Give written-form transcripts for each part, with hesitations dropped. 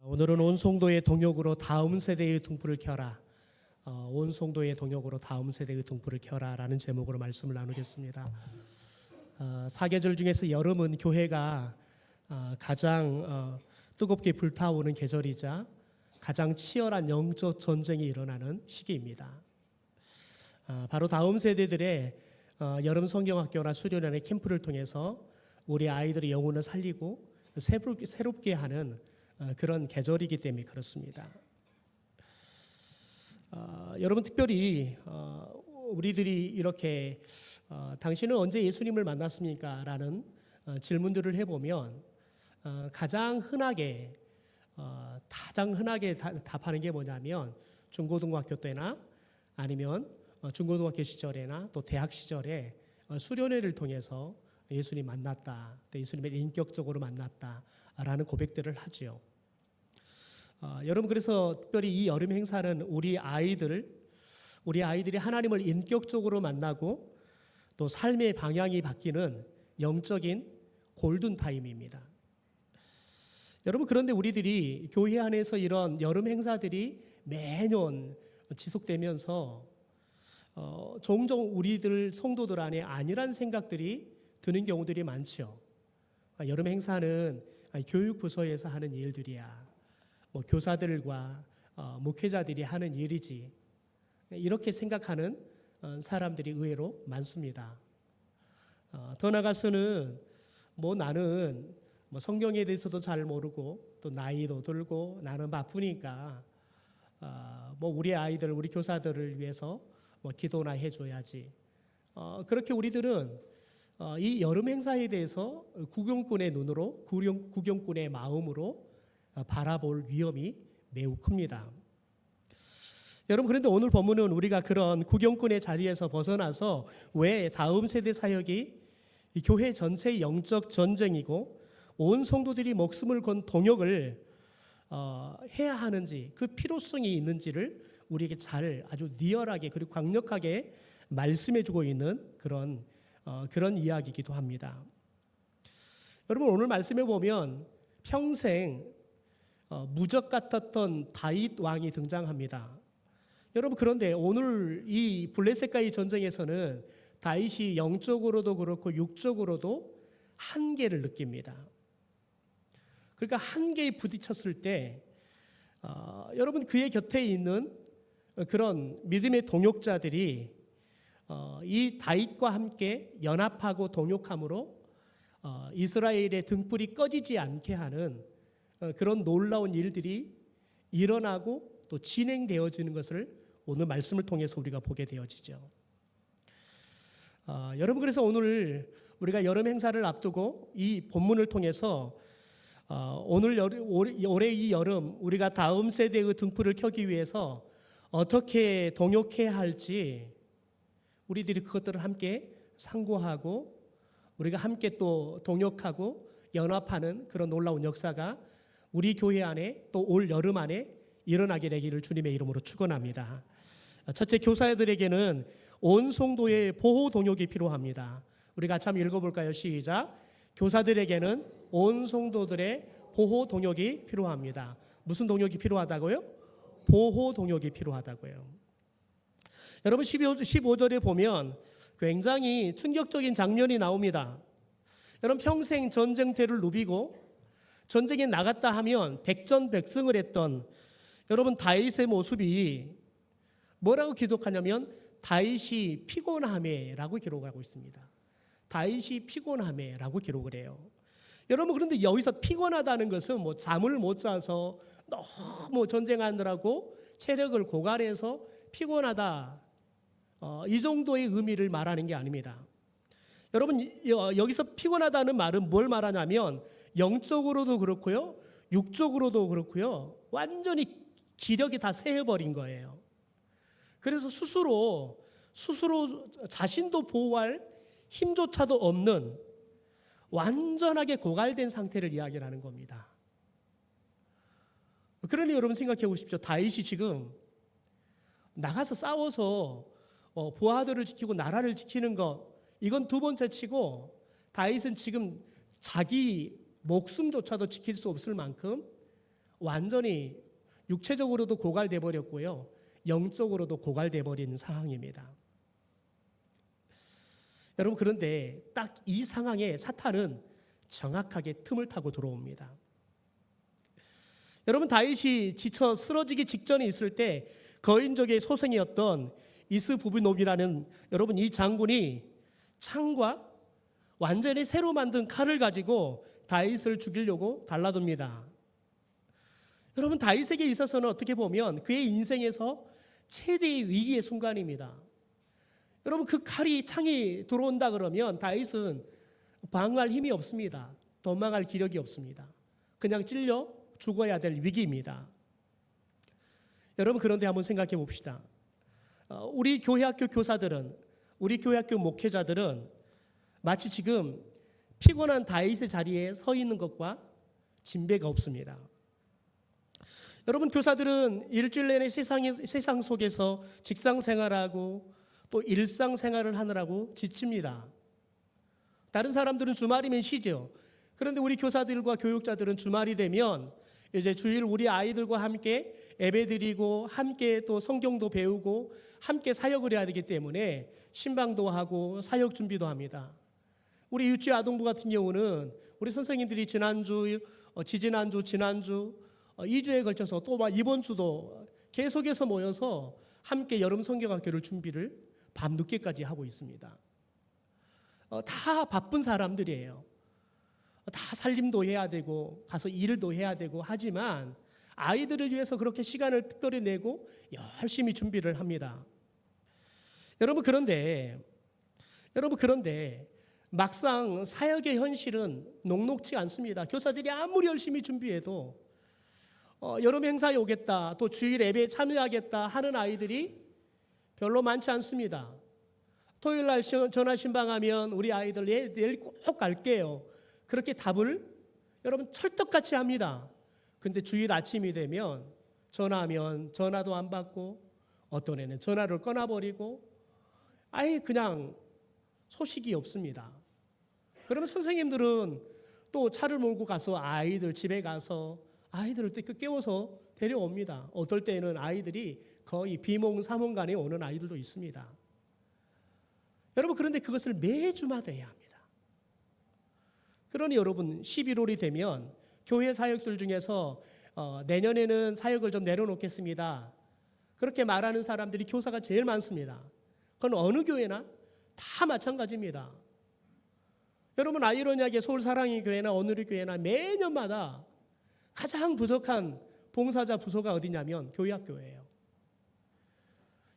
오늘은 온 성도의 동역으로 다음 세대의 등불을 켜라. 온 성도의 동역으로 다음 세대의 등불을 켜라라는 제목으로 말씀을 나누겠습니다. 사계절 중에서 여름은 교회가 가장 뜨겁게 불타오르는 계절이자 가장 치열한 영적 전쟁이 일어나는 시기입니다. 바로 다음 세대들의 여름 성경학교나 수련회의 캠프를 통해서 우리 아이들의 영혼을 살리고 새롭게 하는 그런 계절이기 때문에 그렇습니다. 여러분 특별히 우리들이 이렇게 당신은 언제 예수님을 만났습니까? 라는 질문들을 해보면 가장 흔하게 답하는 게 뭐냐면 중고등학교 때나 아니면 중고등학교 시절에나 또 대학 시절에 수련회를 통해서 예수님 만났다, 또 예수님을 인격적으로 만났다라는 고백들을 하지요. 여러분 그래서 특별히 이 여름 행사는 우리 아이들이 하나님을 인격적으로 만나고 또 삶의 방향이 바뀌는 영적인 골든 타임입니다. 여러분 그런데 우리들이 교회 안에서 이런 여름 행사들이 매년 지속되면서 종종 우리들 성도들 안에 아니란 생각들이 드는 경우들이 많죠. 여름 행사는 교육부서에서 하는 일들이야. 교사들과 목회자들이 하는 일이지. 이렇게 생각하는 사람들이 의외로 많습니다. 더 나아가서는 나는 성경에 대해서도 잘 모르고 또 나이도 들고 나는 바쁘니까 우리 아이들, 우리 교사들을 위해서 기도나 해줘야지. 그렇게 우리들은 이 여름 행사에 대해서 구경꾼의 눈으로, 구경꾼의 마음으로 바라볼 위험이 매우 큽니다. 여러분 그런데 오늘 본문은 우리가 그런 구경꾼의 자리에서 벗어나서 왜 다음 세대 사역이 이 교회 전체의 영적 전쟁이고 온 성도들이 목숨을 건 동역을 해야 하는지, 그 필요성이 있는지를 우리에게 아주 리얼하게 그리고 강력하게 말씀해주고 있는 그런 이야기이기도 합니다. 여러분 오늘 말씀해 보면 평생 무적 같았던 다윗 왕이 등장합니다. 여러분 그런데 오늘 이 블레셋과의 전쟁에서는 다윗이 영적으로도 그렇고 육적으로도 한계를 느낍니다. 그러니까 한계에 부딪혔을 때 여러분 그의 곁에 있는 그런 믿음의 동역자들이 이 다윗과 함께 연합하고 동역함으로 이스라엘의 등불이 꺼지지 않게 하는 그런 놀라운 일들이 일어나고 또 진행되어지는 것을 오늘 말씀을 통해서 우리가 보게 되어지죠. 여러분 그래서 오늘 우리가 여름 행사를 앞두고 이 본문을 통해서 올해 이 여름 우리가 다음 세대의 등불을 켜기 위해서 어떻게 동역해야 할지 우리들이 그것들을 함께 상고하고 우리가 함께 또 동역하고 연합하는 그런 놀라운 역사가 우리 교회 안에 또 올 여름 안에 일어나게 되기를 주님의 이름으로 축원합니다. 첫째, 교사들에게는 온 성도의 보호 동역이 필요합니다. 우리가 같이 한번 읽어볼까요? 시작. 교사들에게는 온 성도들의 보호 동역이 필요합니다. 무슨 동역이 필요하다고요? 보호 동역이 필요하다고요. 여러분 15절에 보면 굉장히 충격적인 장면이 나옵니다. 여러분 평생 전쟁터를 누비고 전쟁에 나갔다 하면 백전백승을 했던 여러분 다윗의 모습이 뭐라고 기록하냐면 다윗이 피곤하매라고 기록하고 있습니다. 다윗이 피곤하매라고 기록을 해요. 여러분 그런데 여기서 피곤하다는 것은 잠을 못 자서 너무 전쟁하느라고 체력을 고갈해서 피곤하다 이 정도의 의미를 말하는 게 아닙니다. 여러분 여기서 피곤하다는 말은 뭘 말하냐면 영적으로도 그렇고요, 육적으로도 그렇고요, 완전히 기력이 다 쇠해버린 거예요. 그래서 스스로 자신도 보호할 힘조차도 없는 완전하게 고갈된 상태를 이야기를 하는 겁니다. 그러니 여러분 생각해 보십시오. 다윗이 지금 나가서 싸워서 부하들을 지키고 나라를 지키는 것 이건 두 번째 치고 다윗은 지금 자기 목숨조차도 지킬 수 없을 만큼 완전히 육체적으로도 고갈돼 버렸고요. 영적으로도 고갈돼 버린 상황입니다. 여러분, 그런데 딱 이 상황에 사탄은 정확하게 틈을 타고 들어옵니다. 여러분, 다윗이 지쳐 쓰러지기 직전에 있을 때 거인족의 소생이었던 이스부비노비라는 여러분 이 장군이 창과 완전히 새로 만든 칼을 가지고 다윗을 죽이려고 달라듭니다. 여러분, 다윗에게 있어서는 어떻게 보면 그의 인생에서 최대의 위기의 순간입니다. 여러분, 그 칼이 창이 들어온다 그러면 다윗은 방어할 힘이 없습니다. 도망할 기력이 없습니다. 그냥 찔려 죽어야 될 위기입니다. 여러분, 그런데 한번 생각해 봅시다. 우리 교회 학교 교사들은, 우리 교회 학교 목회자들은 마치 지금 피곤한 다윗의 자리에 서 있는 것과 진배가 없습니다. 여러분, 교사들은 일주일 내내 세상 속에서 직장 생활하고 또 일상 생활을 하느라고 지칩니다. 다른 사람들은 주말이면 쉬죠. 그런데 우리 교사들과 교육자들은 주말이 되면 이제 주일 우리 아이들과 함께 예배드리고 함께 또 성경도 배우고 함께 사역을 해야 되기 때문에 신방도 하고 사역 준비도 합니다. 우리 유치 아동부 같은 경우는 우리 선생님들이 지난주, 지지난주, 지난주 2주에 걸쳐서 또 이번 주도 계속해서 모여서 함께 여름 성경학교를 준비를 밤늦게까지 하고 있습니다. 다 바쁜 사람들이에요. 다 살림도 해야 되고 가서 일도 해야 되고 하지만 아이들을 위해서 그렇게 시간을 특별히 내고 열심히 준비를 합니다. 여러분, 그런데 막상 사역의 현실은 녹록지 않습니다. 교사들이 아무리 열심히 준비해도 여름 행사에 오겠다, 또 주일 예배에 참여하겠다 하는 아이들이 별로 많지 않습니다. 토요일 날 전화 신방하면 우리 아이들 내일 꼭 갈게요. 그렇게 답을 여러분 철떡같이 합니다. 근데 주일 아침이 되면 전화하면 전화도 안 받고 어떤 애는 전화를 끊어버리고 아예 그냥 소식이 없습니다. 그러면 선생님들은 또 차를 몰고 가서 아이들 집에 가서 아이들을 깨워서 데려옵니다. 어떨 때는 아이들이 거의 비몽사몽간에 오는 아이들도 있습니다. 여러분, 그런데 그것을 매주마다 해야 합니다. 그러니 여러분, 11월이 되면 교회 사역들 중에서 내년에는 사역을 좀 내려놓겠습니다. 그렇게 말하는 사람들이 교사가 제일 많습니다. 그건 어느 교회나 다 마찬가지입니다. 여러분, 아이러니하게 서울사랑의 교회나 오늘의 교회나 매년마다 가장 부족한 봉사자 부서가 어디냐면 교회학교예요.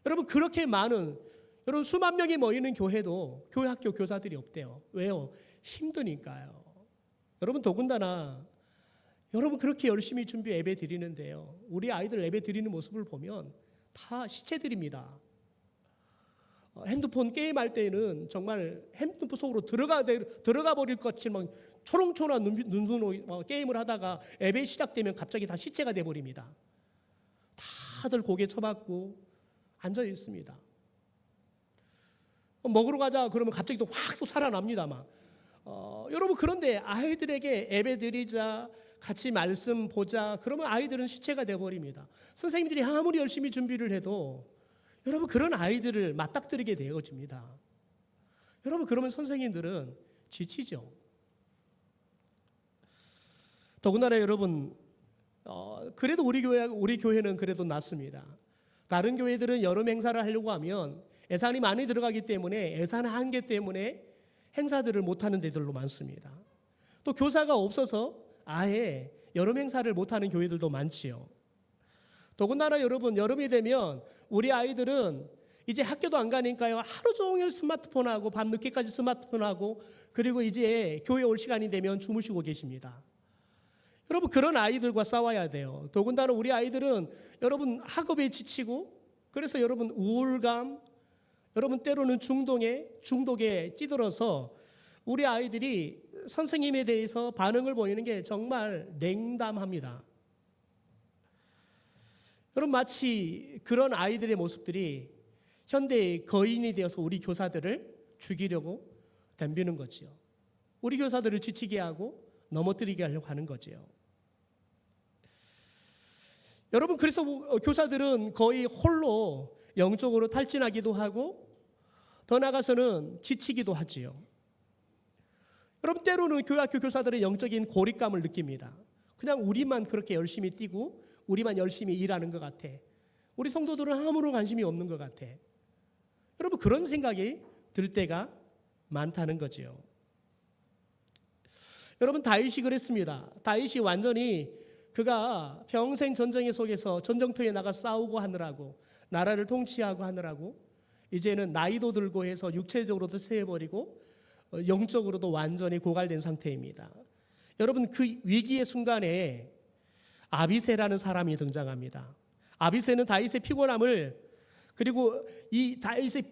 여러분, 그렇게 많은 여러분 수만 명이 모이는 교회도 교회학교 교사들이 없대요. 왜요? 힘드니까요. 여러분, 더군다나 여러분 그렇게 열심히 준비 예배 드리는데요, 우리 아이들 예배 드리는 모습을 보면 다 시체들입니다. 핸드폰 게임할 때는 정말 핸드폰 속으로 들어가 버릴 것처럼 초롱초롱한 눈으로 게임을 하다가 예배 시작되면 갑자기 다 시체가 돼버립니다. 다들 고개 쳐박고 앉아 있습니다. 먹으러 가자 그러면 갑자기 또 확 또 살아납니다. 여러분, 그런데 아이들에게 예배 드리자, 같이 말씀 보자 그러면 아이들은 시체가 돼버립니다. 선생님들이 아무리 열심히 준비를 해도 여러분 그런 아이들을 맞닥뜨리게 되어집니다. 여러분, 그러면 선생님들은 지치죠. 더군다나 여러분 그래도 우리 교회는 그래도 낫습니다. 다른 교회들은 여름 행사를 하려고 하면 예산이 많이 들어가기 때문에 예산 한계 때문에 행사들을 못하는 데들도 많습니다. 또 교사가 없어서 아예 여름 행사를 못하는 교회들도 많지요. 더군다나 여러분, 여름이 되면 우리 아이들은 이제 학교도 안 가니까요, 하루 종일 스마트폰하고 밤늦게까지 스마트폰하고 그리고 이제 교회 올 시간이 되면 주무시고 계십니다. 여러분, 그런 아이들과 싸워야 돼요. 더군다나 우리 아이들은 여러분 학업에 지치고 그래서 여러분 우울감, 여러분 때로는 중독에 찌들어서 우리 아이들이 선생님에 대해서 반응을 보이는 게 정말 냉담합니다. 여러분, 마치 그런 아이들의 모습들이 현대의 거인이 되어서 우리 교사들을 죽이려고 덤비는 거지요. 우리 교사들을 지치게 하고 넘어뜨리게 하려고 하는 거지요. 여러분, 그래서 교사들은 거의 홀로 영적으로 탈진하기도 하고 더 나아가서는 지치기도 하지요. 여러분, 때로는 교학교 교사들의 영적인 고립감을 느낍니다. 그냥 우리만 그렇게 열심히 뛰고 우리만 열심히 일하는 것 같아. 우리 성도들은 아무런 관심이 없는 것 같아. 여러분, 그런 생각이 들 때가 많다는 거지요. 여러분, 다윗이 그랬습니다. 다윗이 완전히 그가 평생 전쟁의 속에서 전쟁터에 나가 싸우고 하느라고, 나라를 통치하고 하느라고 이제는 나이도 들고 해서 육체적으로도 쇠해버리고 영적으로도 완전히 고갈된 상태입니다. 여러분, 그 위기의 순간에 아비새라는 사람이 등장합니다. 아비새는 다윗의 피곤함을, 그리고 이 다윗의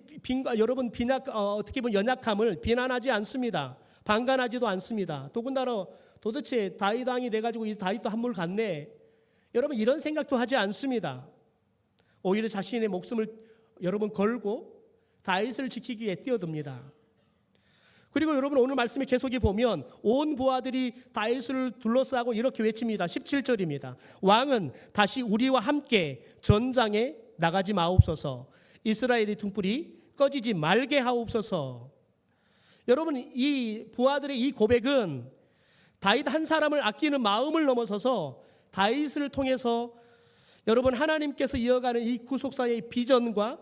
여러분 어떻게 보면 연약함을 비난하지 않습니다. 방관하지도 않습니다. 더군다나 도대체 다윗 왕이 돼가지고 이 다윗도 한물 갔네, 여러분 이런 생각도 하지 않습니다. 오히려 자신의 목숨을 여러분 걸고 다윗을 지키기 위해 뛰어듭니다. 그리고 여러분, 오늘 말씀에 계속해 보면 온 부하들이 다윗을 둘러싸고 이렇게 외칩니다. 17절입니다. 왕은 다시 우리와 함께 전장에 나가지 마옵소서. 이스라엘의 등불이 꺼지지 말게 하옵소서. 여러분, 이 부하들의 이 고백은 다윗 한 사람을 아끼는 마음을 넘어서서 다윗을 통해서 여러분, 하나님께서 이어가는 이 구속사의 비전과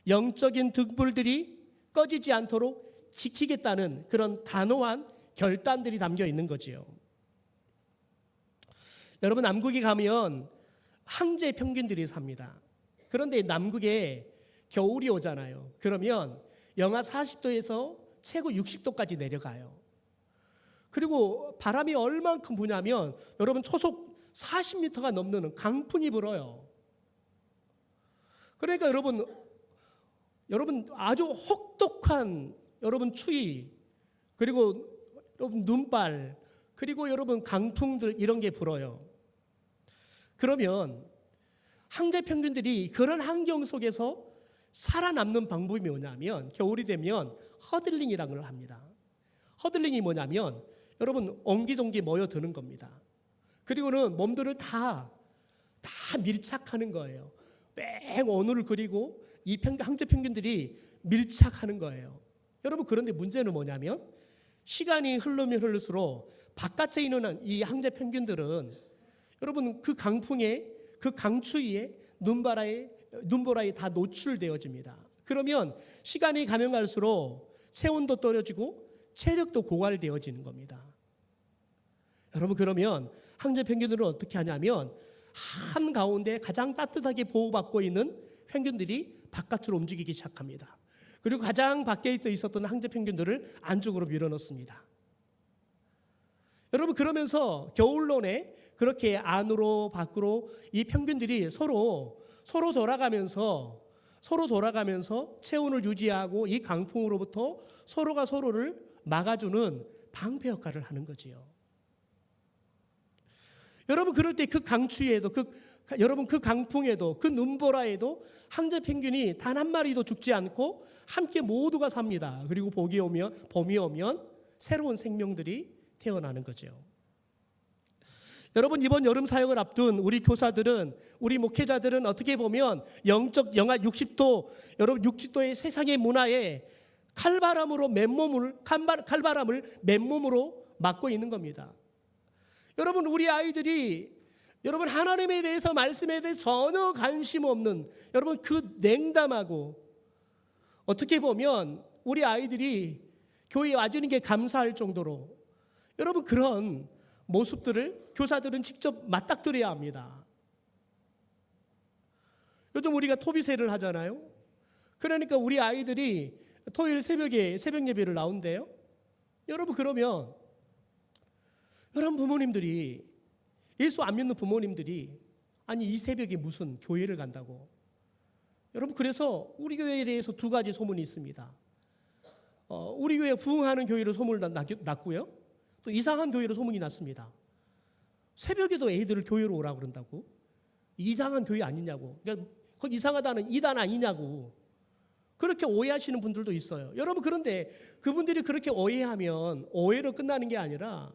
영적인 등불들이 꺼지지 않도록 지키겠다는 그런 단호한 결단들이 담겨 있는 거지요. 여러분, 남극에 가면 황제 평균들이 삽니다. 그런데 남극에 겨울이 오잖아요. 그러면 영하 40도에서 최고 60도까지 내려가요. 그리고 바람이 얼만큼 부냐면 여러분, 초속 40m가 넘는 강풍이 불어요. 그러니까 여러분 아주 혹독한 여러분 추위, 그리고 여러분 눈발, 그리고 여러분 강풍들, 이런 게 불어요. 그러면 황제 평균들이 그런 환경 속에서 살아남는 방법이 뭐냐면, 겨울이 되면 허들링이라는 걸 합니다. 허들링이 뭐냐면 여러분, 옹기종기 모여드는 겁니다. 그리고는 몸들을 다 밀착하는 거예요. 뺑 원을 그리고 이 황제 평균들이 밀착하는 거예요. 여러분, 그런데 문제는 뭐냐면 시간이 흐르면 흐를수록 바깥에 있는 이 황제 평균들은 여러분, 그 강풍에, 그 강추위에, 눈보라에 다 노출되어집니다. 그러면 시간이 가면 갈수록 체온도 떨어지고 체력도 고갈되어지는 겁니다. 여러분, 그러면 황제 평균들은 어떻게 하냐면 한가운데 가장 따뜻하게 보호받고 있는 평균들이 바깥으로 움직이기 시작합니다. 그리고 가장 밖에 있었던 황제 평균들을 안쪽으로 밀어넣습니다. 여러분, 그러면서 겨울론에 그렇게 안으로 밖으로 이 평균들이 서로 돌아가면서 체온을 유지하고 이 강풍으로부터 서로가 서로를 막아주는 방패 역할을 하는 거지요. 여러분, 그럴 때 그 강추위에도 여러분, 그 강풍에도, 그 눈보라에도 황제 평균이 단 한 마리도 죽지 않고 함께 모두가 삽니다. 그리고 봄이 오면 새로운 생명들이 태어나는 거죠. 여러분, 이번 여름 사역을 앞둔 우리 교사들은, 우리 목회자들은 어떻게 보면 영적 영하 60도, 여러분 60도의 세상의 문화에 칼바람을 맨몸으로 맞고 있는 겁니다. 여러분, 우리 아이들이 여러분, 하나님에 대해서, 말씀에 대해서 전혀 관심 없는, 여러분 그 냉담하고, 어떻게 보면 우리 아이들이 교회에 와주는 게 감사할 정도로 여러분, 그런 모습들을 교사들은 직접 맞닥뜨려야 합니다. 요즘 우리가 토비세를 하잖아요. 그러니까 우리 아이들이 토요일 새벽에 새벽 예배를 나온대요. 여러분, 그러면 여러분 부모님들이, 예수 안 믿는 부모님들이, 아니 이 새벽에 무슨 교회를 간다고. 여러분, 그래서 우리 교회에 대해서 두 가지 소문이 있습니다. 우리 교회 부흥하는 교회로 소문을 났고요, 또 이상한 교회로 소문이 났습니다. 새벽에도 애들을 교회로 오라고 그런다고. 이상한 교회 아니냐고. 그러니까 이상하다는 이단 아니냐고. 그렇게 오해하시는 분들도 있어요. 여러분, 그런데 그분들이 그렇게 오해하면 오해로 끝나는 게 아니라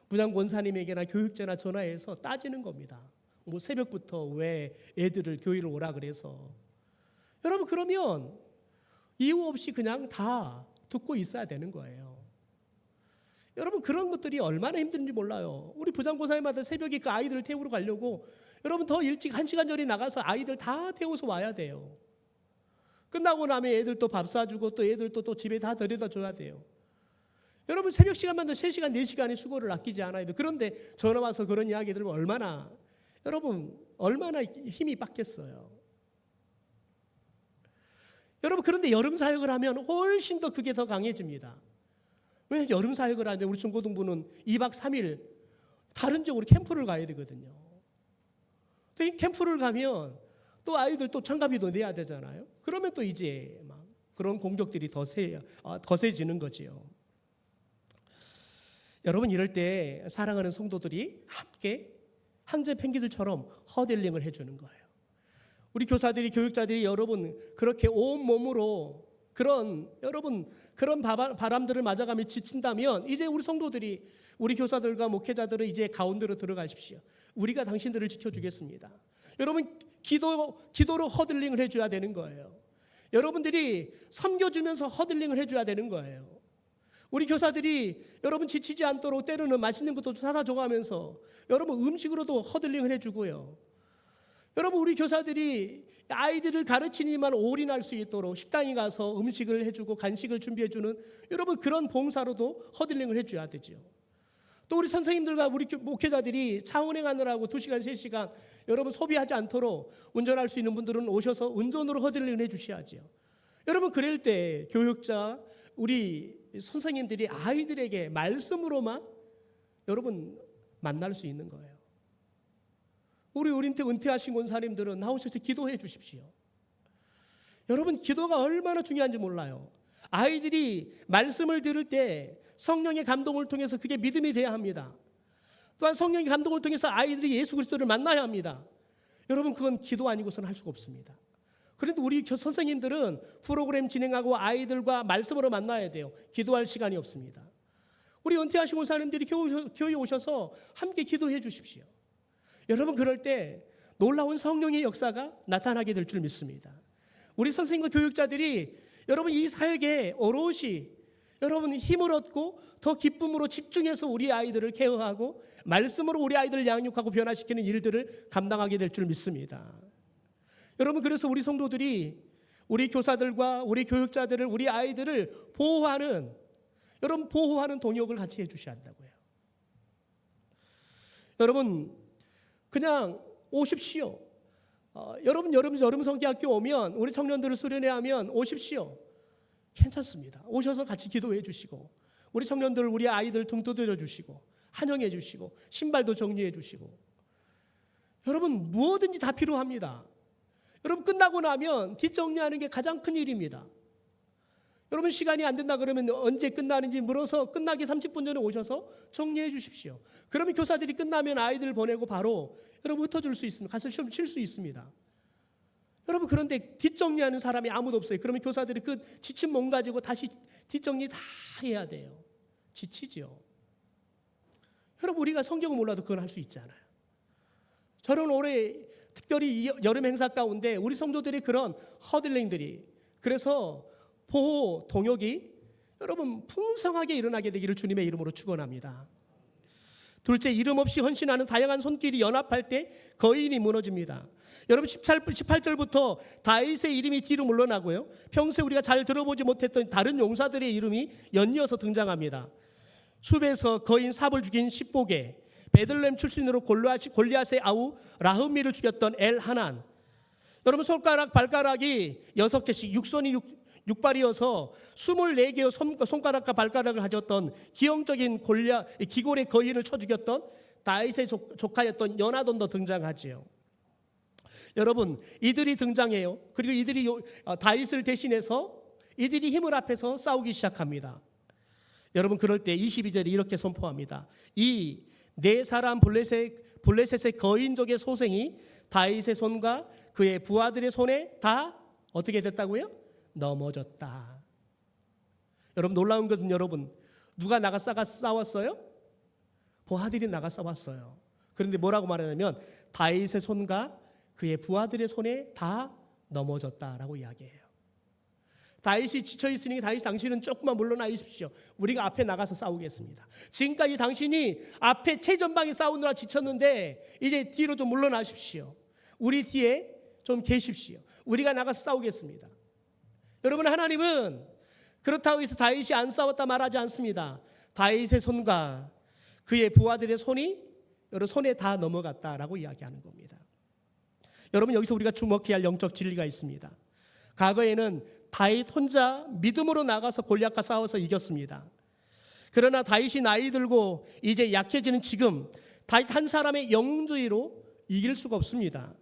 무당 권사님에게나 교육자나 전화해서 따지는 겁니다. 뭐 새벽부터 왜 애들을 교회를 오라 그래서. 여러분 그러면 이유 없이 그냥 다 듣고 있어야 되는 거예요. 여러분 그런 것들이 얼마나 힘든지 몰라요. 우리 부장고사님마다 새벽에 그 아이들을 태우러 가려고 여러분 더 일찍 1시간 전에 나가서 아이들 다 태워서 와야 돼요. 끝나고 나면 애들 또 밥 사주고 또 애들 또 집에 다 데려다 줘야 돼요. 여러분 새벽 시간만 더 3시간 4시간의 수고를 아끼지 않아야 돼요. 그런데 전화 와서 그런 이야기 들으면 얼마나 힘이 빡겠어요. 여러분 그런데 여름 사역을 하면 훨씬 더 그게 더 강해집니다. 왜 여름 사역을 하는데 우리 중고등부는 2박 3일 다른 지역으로 캠프를 가야 되거든요. 또 이 캠프를 가면 또 아이들 또 참가비도 내야 되잖아요. 그러면 또 이제 막 그런 공격들이 거세지는 거지요. 여러분 이럴 때 사랑하는 성도들이 함께 황제 펭귄들처럼 허들링을 해주는 거예요. 우리 교사들이 교육자들이 여러분 그렇게 온 몸으로 그런 바람들을 맞아가며 지친다면 이제 우리 성도들이 우리 교사들과 목회자들은 이제 가운데로 들어가십시오. 우리가 당신들을 지켜주겠습니다. 여러분 기도로 허들링을 해줘야 되는 거예요. 여러분들이 섬겨주면서 허들링을 해줘야 되는 거예요. 우리 교사들이 여러분 지치지 않도록 때로는 맛있는 것도 사다 줘가면서 여러분 음식으로도 허들링을 해주고요. 여러분 우리 교사들이 아이들을 가르치니만 올인할 수 있도록 식당에 가서 음식을 해주고 간식을 준비해주는 여러분 그런 봉사로도 허들링을 해줘야 되죠. 또 우리 선생님들과 우리 목회자들이 차 운행하느라고 2시간 3시간 여러분 소비하지 않도록 운전할 수 있는 분들은 오셔서 운전으로 허들링을 해주셔야죠. 여러분 그럴 때 교육자 우리 선생님들이 아이들에게 말씀으로만 여러분 만날 수 있는 거예요. 우리 은퇴하신 권사님들은 나오셔서 기도해 주십시오. 여러분 기도가 얼마나 중요한지 몰라요. 아이들이 말씀을 들을 때 성령의 감동을 통해서 그게 믿음이 돼야 합니다. 또한 성령의 감동을 통해서 아이들이 예수 그리스도를 만나야 합니다. 여러분 그건 기도 아니고서는 할 수가 없습니다. 그런데 우리 선생님들은 프로그램 진행하고 아이들과 말씀으로 만나야 돼요. 기도할 시간이 없습니다. 우리 은퇴하신 권사님들이 교회에 오셔서 함께 기도해 주십시오. 여러분 그럴 때 놀라운 성령의 역사가 나타나게 될 줄 믿습니다. 우리 선생님과 교육자들이 여러분 이 사역에 오롯이 여러분 힘을 얻고 더 기쁨으로 집중해서 우리 아이들을 케어하고 말씀으로 우리 아이들을 양육하고 변화시키는 일들을 감당하게 될 줄 믿습니다. 여러분 그래서 우리 성도들이 우리 교사들과 우리 교육자들을 우리 아이들을 보호하는 동역을 같이 해주셔야 한다고요. 여러분 그냥 오십시오. 여러분 여름 성기학교 오면 우리 청년들을 수련회하면 오십시오. 괜찮습니다. 오셔서 같이 기도해 주시고 우리 청년들 우리 아이들 등 두드려 주시고 환영해 주시고 신발도 정리해 주시고 여러분 무엇든지 다 필요합니다. 여러분 끝나고 나면 뒷정리하는 게 가장 큰 일입니다. 여러분 시간이 안 된다 그러면 언제 끝나는지 물어서 끝나기 30분 전에 오셔서 정리해 주십시오. 그러면 교사들이 끝나면 아이들 보내고 바로 여러분 흩어질 수 있습니다. 가서 시험 칠 수 있습니다. 여러분 그런데 뒷정리하는 사람이 아무도 없어요. 그러면 교사들이 그 지친 몸 가지고 다시 뒷정리 다 해야 돼요. 지치죠. 여러분 우리가 성경을 몰라도 그건 할 수 있잖아요. 저는 올해 특별히 이 여름 행사 가운데 우리 성도들이 그런 허들링들이 그래서 보호 동역이 여러분 풍성하게 일어나게 되기를 주님의 이름으로 축원합니다. 둘째, 이름 없이 헌신하는 다양한 손길이 연합할 때 거인이 무너집니다. 여러분 18절부터 다윗의 이름이 뒤로 물러나고요. 평소에 우리가 잘 들어보지 못했던 다른 용사들의 이름이 연이어서 등장합니다. 숲에서 거인 삽을 죽인 십보게, 베들레헴 출신으로 골리앗의 아우 라흐미를 죽였던 엘하난. 여러분 손가락 발가락이 6개씩 육손이 6발이어서 24개의 손가락과 발가락을 가졌던 기형적인 기골의 거인을 쳐 죽였던 다윗의 조카였던 연하돈도 등장하지요. 여러분 이들이 등장해요. 그리고 이들이 다윗을 대신해서 이들이 힘을 합해서 싸우기 시작합니다. 여러분 그럴 때 22절에 이렇게 선포합니다. 이 네 사람 블레셋의 거인족의 소생이 다윗의 손과 그의 부하들의 손에 다 어떻게 됐다고요? 넘어졌다. 여러분 놀라운 것은 여러분 누가 나가 싸웠어요? 부하들이 나가 싸웠어요. 그런데 뭐라고 말하냐면 다윗의 손과 그의 부하들의 손에 다 넘어졌다라고 이야기해요. 다윗이 지쳐 있으니 다윗 당신은 조금만 물러나 있으십시오. 우리가 앞에 나가서 싸우겠습니다. 지금까지 당신이 앞에 최전방에 싸우느라 지쳤는데 이제 뒤로 좀 물러나십시오. 우리 뒤에 좀 계십시오. 우리가 나가서 싸우겠습니다. 여러분, 하나님은 그렇다고 해서 다윗이 안 싸웠다 말하지 않습니다. 다윗의 손과 그의 부하들의 손이 여러 손에 다 넘어갔다라고 이야기하는 겁니다. 여러분, 여기서 우리가 주목해야 할 영적 진리가 있습니다. 과거에는 다윗 혼자 믿음으로 나가서 골리앗과 싸워서 이겼습니다. 그러나 다윗이 나이 들고 이제 약해지는 지금 다윗 한 사람의 영웅주의로 이길 수가 없습니다.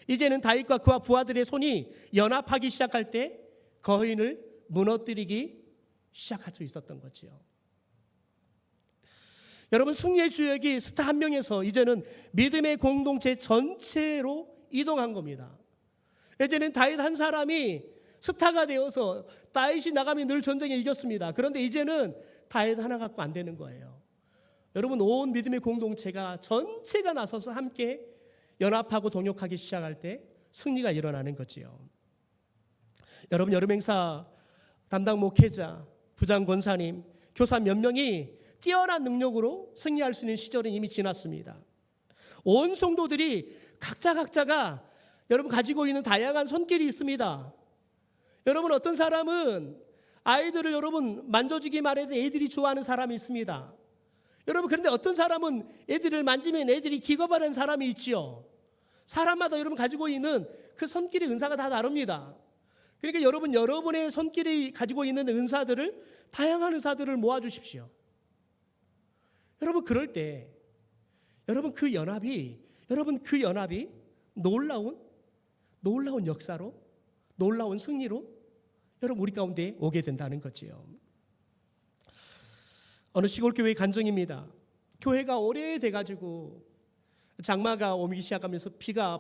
이제는 다윗과 그와 부하들의 손이 연합하기 시작할 때 거인을 무너뜨리기 시작할 수 있었던 거지요. 여러분, 승리의 주역이 스타 한 명에서 이제는 믿음의 공동체 전체로 이동한 겁니다. 예전엔 다윗 한 사람이 스타가 되어서 다윗이 나가면 늘 전쟁에 이겼습니다. 그런데 이제는 다윗 하나 갖고 안 되는 거예요. 여러분, 온 믿음의 공동체가 전체가 나서서 함께 연합하고 동역하기 시작할 때 승리가 일어나는 거지요. 여러분, 여름 행사 담당 목회자, 부장 권사님, 교사 몇 명이 뛰어난 능력으로 승리할 수 있는 시절은 이미 지났습니다. 온 성도들이 각자가 여러분 가지고 있는 다양한 손길이 있습니다. 여러분, 어떤 사람은 아이들을 여러분 만져주기만 해도 애들이 좋아하는 사람이 있습니다. 여러분, 그런데 어떤 사람은 애들을 만지면 애들이 기겁하는 사람이 있지요. 사람마다 여러분 가지고 있는 그 손길의 은사가 다 다릅니다. 그러니까 여러분의 손길이 가지고 있는 은사들을, 다양한 은사들을 모아주십시오. 여러분, 그럴 때 여러분 그 연합이 놀라운 역사로, 놀라운 승리로 여러분 우리 가운데 오게 된다는 거지요. 어느 시골 교회 간증입니다. 교회가 오래돼가지고 장마가 오기 시작하면서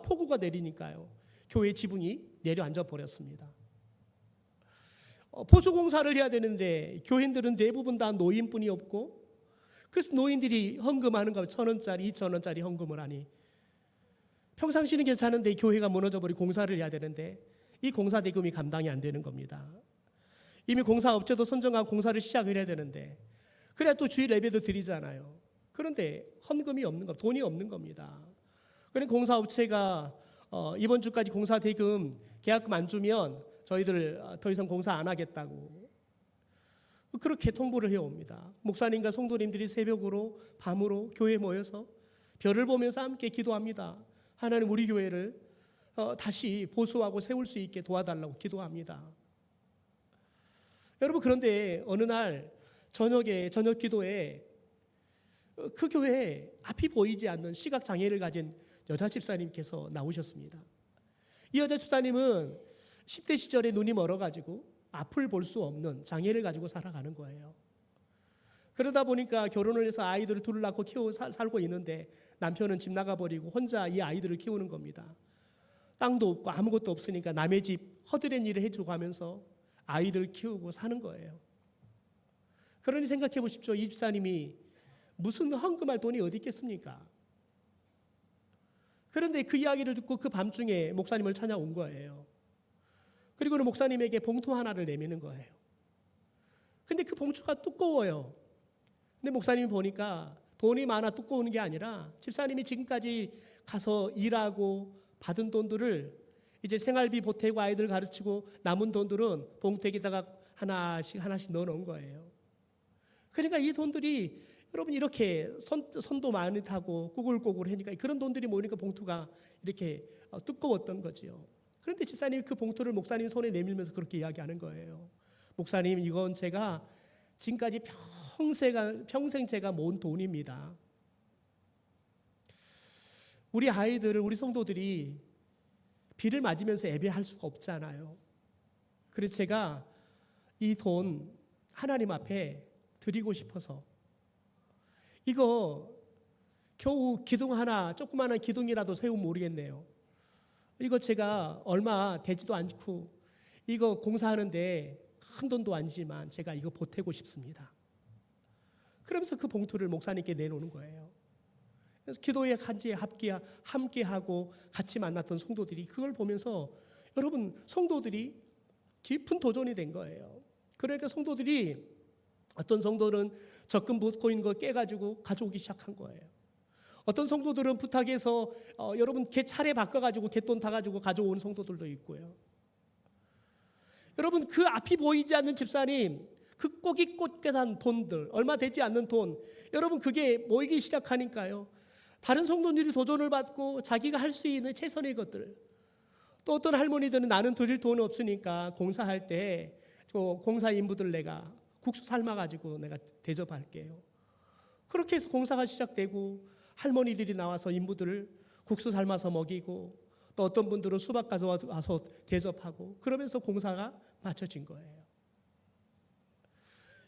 폭우가 내리니까요, 교회 지붕이 내려앉아 버렸습니다. 보수 공사를 해야 되는데 교인들은 대부분 다 노인뿐이 없고, 그래서 노인들이 헌금하는 거 1,000원짜리 2,000원짜리 헌금을 하니 평상시는 괜찮은데 교회가 무너져 버리고 공사를 해야 되는데 이 공사 대금이 감당이 안 되는 겁니다. 이미 공사업체도 선정하고 공사를 시작을 해야 되는데, 그래야 또 주일 예배도 드리잖아요. 그런데 헌금이 없는 거, 돈이 없는 겁니다. 그러니까 공사업체가 이번 주까지 공사 대금 계약금 안 주면 저희들 더 이상 공사 안 하겠다고 그렇게 통보를 해옵니다. 목사님과 성도님들이 새벽으로 밤으로 교회에 모여서 별을 보면서 함께 기도합니다. 하나님, 우리 교회를 다시 보수하고 세울 수 있게 도와달라고 기도합니다. 여러분, 그런데 어느 날 저녁 기도에 그 교회에 앞이 보이지 않는 시각장애를 가진 여자 집사님께서 나오셨습니다. 이 여자 집사님은 10대 시절에 눈이 멀어가지고 앞을 볼 수 없는 장애를 가지고 살아가는 거예요. 그러다 보니까 결혼을 해서 아이들을 둘을 낳고 살고 있는데 남편은 집 나가버리고 혼자 이 아이들을 키우는 겁니다. 땅도 없고 아무것도 없으니까 남의 집 허드렛 일을 해주고 하면서 아이들 키우고 사는 거예요. 그러니 생각해 보십시오. 이 집사님이 무슨 헌금할 돈이 어디 있겠습니까? 그런데 그 이야기를 듣고 그 밤중에 목사님을 찾아온 거예요. 그리고는 목사님에게 봉투 하나를 내미는 거예요. 근데 그 봉투가 두꺼워요. 근데 목사님이 보니까 돈이 많아 두꺼운 게 아니라 집사님이 지금까지 가서 일하고 받은 돈들을 이제 생활비 보태고 아이들 가르치고 남은 돈들은 봉투에다가 하나씩 넣어놓은 거예요. 그러니까 이 돈들이 여러분 이렇게 손도 많이 타고 꾸글꾸글 하니까 그런 돈들이 모이니까 봉투가 이렇게 두꺼웠던 거지요. 그런데 집사님이 그 봉투를 목사님 손에 내밀면서 그렇게 이야기하는 거예요. 목사님, 이건 제가 지금까지 평생 제가 모은 돈입니다. 우리 아이들을, 우리 성도들이 비를 맞으면서 예배할 수가 없잖아요. 그래서 제가 이 돈 하나님 앞에 드리고 싶어서, 이거 겨우 기둥 하나, 조그마한 기둥이라도 세우면 모르겠네요. 이거 제가 얼마 되지도 않고 이거 공사하는데 큰 돈도 아니지만 제가 이거 보태고 싶습니다. 그러면서 그 봉투를 목사님께 내놓는 거예요. 그래서 기도회 간지에 함께하고 같이 만났던 성도들이 그걸 보면서 여러분 성도들이 깊은 도전이 된 거예요. 그러니까 성도들이 어떤 성도는 적금 붓고 있는 거 깨가지고 가져오기 시작한 거예요. 어떤 성도들은 부탁해서 여러분 개 차례 바꿔가지고 개돈 다 가지고 가져온 성도들도 있고요. 여러분 그 앞이 보이지 않는 집사님, 그 꼬깃꼬깃한 돈들, 얼마 되지 않는 돈, 여러분 그게 모이기 시작하니까요. 다른 성도들이 도전을 받고 자기가 할 수 있는 최선의 것들, 또 어떤 할머니들은 나는 드릴 돈 없으니까 공사할 때 공사 인부들 내가 국수 삶아가지고 내가 대접할게요. 그렇게 해서 공사가 시작되고 할머니들이 나와서 인부들을 국수 삶아서 먹이고 또 어떤 분들은 수박 가져와서 대접하고 그러면서 공사가 마쳐진 거예요.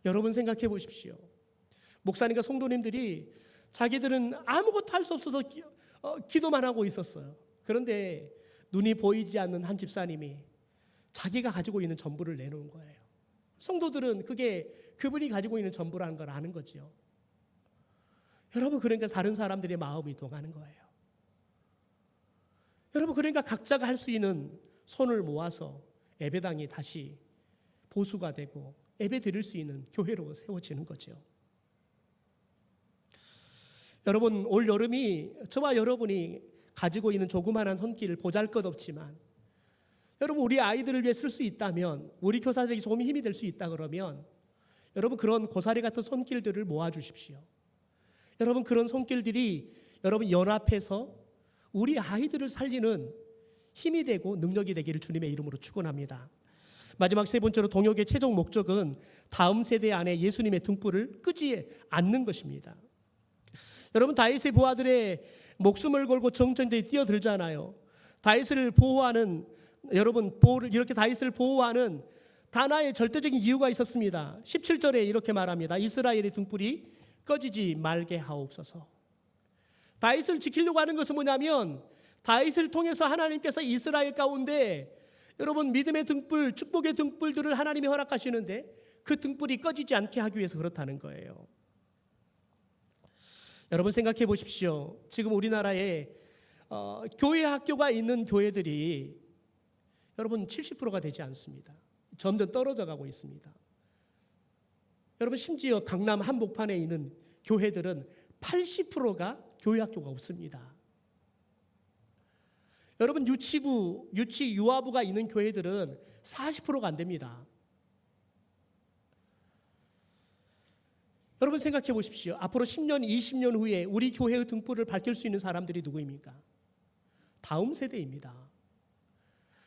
여러분 생각해 보십시오. 목사님과 성도님들이 자기들은 아무것도 할 수 없어서 기도만 하고 있었어요. 그런데 눈이 보이지 않는 한 집사님이 자기가 가지고 있는 전부를 내놓은 거예요. 성도들은 그게 그분이 가지고 있는 전부라는 걸 아는 거죠. 여러분 그러니까 다른 사람들의 마음이 동하는 거예요. 여러분 그러니까 각자가 할 수 있는 손을 모아서 예배당이 다시 보수가 되고 예배 드릴 수 있는 교회로 세워지는 거죠. 여러분 올 여름이 저와 여러분이 가지고 있는 조그마한 손길 보잘것없지만 여러분 우리 아이들을 위해 쓸 수 있다면, 우리 교사들에게 조금 힘이 될 수 있다 그러면 여러분 그런 고사리 같은 손길들을 모아주십시오. 여러분 그런 손길들이 여러분 연합해서 우리 아이들을 살리는 힘이 되고 능력이 되기를 주님의 이름으로 축원합니다. 마지막 세 번째로 동역의 최종 목적은 다음 세대 안에 예수님의 등불을 끄지 않는 것입니다. 여러분 다윗의 부하들의 목숨을 걸고 정전대에 뛰어들잖아요. 다윗을 보호하는 이렇게 다윗을 보호하는 하나의 절대적인 이유가 있었습니다. 17절에 이렇게 말합니다. 이스라엘의 등불이 꺼지지 말게 하옵소서. 다윗을 지키려고 하는 것은 뭐냐면 다윗을 통해서 하나님께서 이스라엘 가운데 여러분 믿음의 등불, 축복의 등불들을 하나님이 허락하시는데 그 등불이 꺼지지 않게 하기 위해서 그렇다는 거예요. 여러분 생각해 보십시오. 지금 우리나라에 교회 학교가 있는 교회들이 여러분 70%가 되지 않습니다. 점점 떨어져 가고 있습니다. 여러분 심지어 강남 한복판에 있는 교회들은 80%가 교회 학교가 없습니다. 여러분 유아부가 있는 교회들은 40%가 안 됩니다. 여러분 생각해 보십시오. 앞으로 10년, 20년 후에 우리 교회의 등불을 밝힐 수 있는 사람들이 누구입니까? 다음 세대입니다.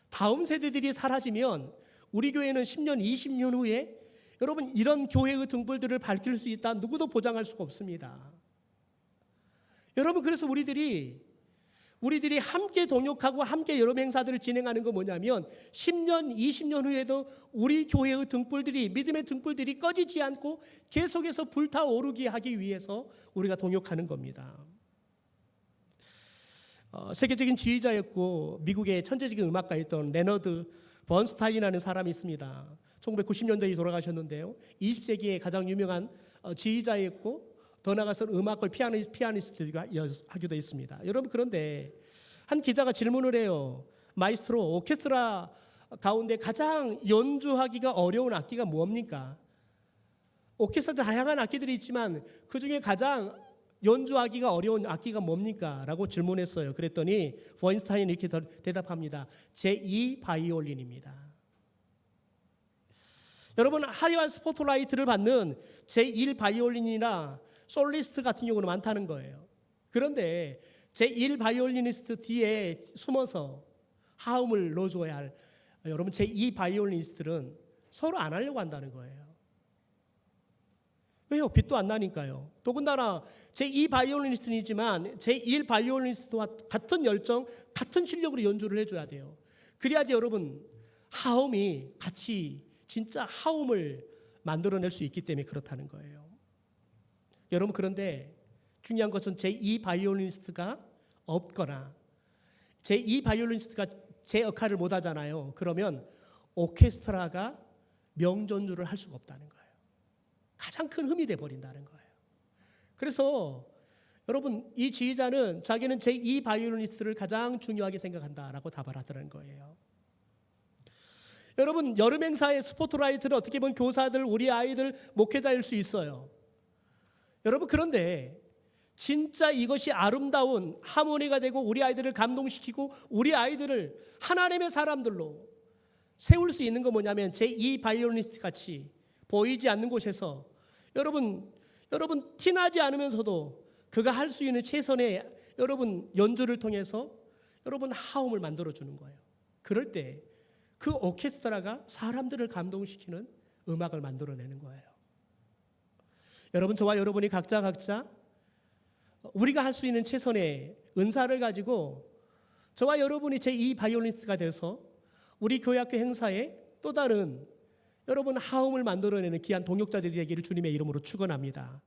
다음 세대들이 사라지면 우리 교회는 10년, 20년 후에 여러분 이런 교회의 등불들을 밝힐 수 있다 누구도 보장할 수가 없습니다. 여러분 그래서 우리들이 함께 동역하고 함께 여러 행사들을 진행하는 건 뭐냐면 10년, 20년 후에도 우리 교회의 등불들이, 믿음의 등불들이 꺼지지 않고 계속해서 불타오르게 하기 위해서 우리가 동역하는 겁니다. 세계적인 지휘자였고 미국의 천재적인 음악가였던 레너드 번스타인이라는 사람이 있습니다. 1990년대에 돌아가셨는데요. 20세기의 가장 유명한 지휘자였고 더 나아가서는 음악을 피아니스트가 하기도 했습니다. 여러분 그런데 한 기자가 질문을 해요. 마이스트로, 오케스트라 가운데 가장 연주하기가 어려운 악기가 뭡니까? 오케스트라 다양한 악기들이 있지만 그중에 가장 연주하기가 어려운 악기가 뭡니까? 라고 질문했어요. 그랬더니 번스타인이 이렇게 대답합니다. 제2 바이올린입니다. 여러분 화려한 스포트라이트를 받는 제1 바이올린이나 솔리스트 같은 경우는 많다는 거예요. 그런데 제1 바이올리니스트 뒤에 숨어서 하음을 넣어줘야 할 여러분 제2 바이올리니스트들은 서로 안 하려고 한다는 거예요. 왜요? 빛도 안 나니까요. 더군다나 제2 바이올리니스트이지만 제1 바이올리니스트와 같은 열정, 같은 실력으로 연주를 해줘야 돼요. 그래야지 여러분 하음이 같이 진짜 하음을 만들어낼 수 있기 때문에 그렇다는 거예요. 여러분 그런데 중요한 것은 제2 바이올리니스트가 없거나 제2 바이올리니스트가 제 역할을 못 하잖아요. 그러면 오케스트라가 명전주를 할 수가 없다는 거예요. 가장 큰 흠이 돼 버린다는 거예요. 그래서 여러분, 이 지휘자는 자기는 제2 바이올리니스트를 가장 중요하게 생각한다라고 답을 하더라는 거예요. 여러분, 여름 행사의 스포트라이트를 어떻게 보면 교사들, 우리 아이들, 목회자일 수 있어요. 여러분, 그런데 진짜 이것이 아름다운 하모니가 되고 우리 아이들을 감동시키고 우리 아이들을 하나님의 사람들로 세울 수 있는 건 뭐냐면 제2 바이올리니스트 같이 보이지 않는 곳에서 여러분 티나지 않으면서도 그가 할 수 있는 최선의 여러분 연주를 통해서 여러분 하음을 만들어주는 거예요. 그럴 때 그 오케스트라가 사람들을 감동시키는 음악을 만들어내는 거예요. 여러분, 저와 여러분이 각자 우리가 할 수 있는 최선의 은사를 가지고 저와 여러분이 제2 바이올리니스트가 돼서 우리 교회학교 행사에 또 다른 여러분 하음을 만들어내는 귀한 동역자들이 되기를 주님의 이름으로 축원합니다.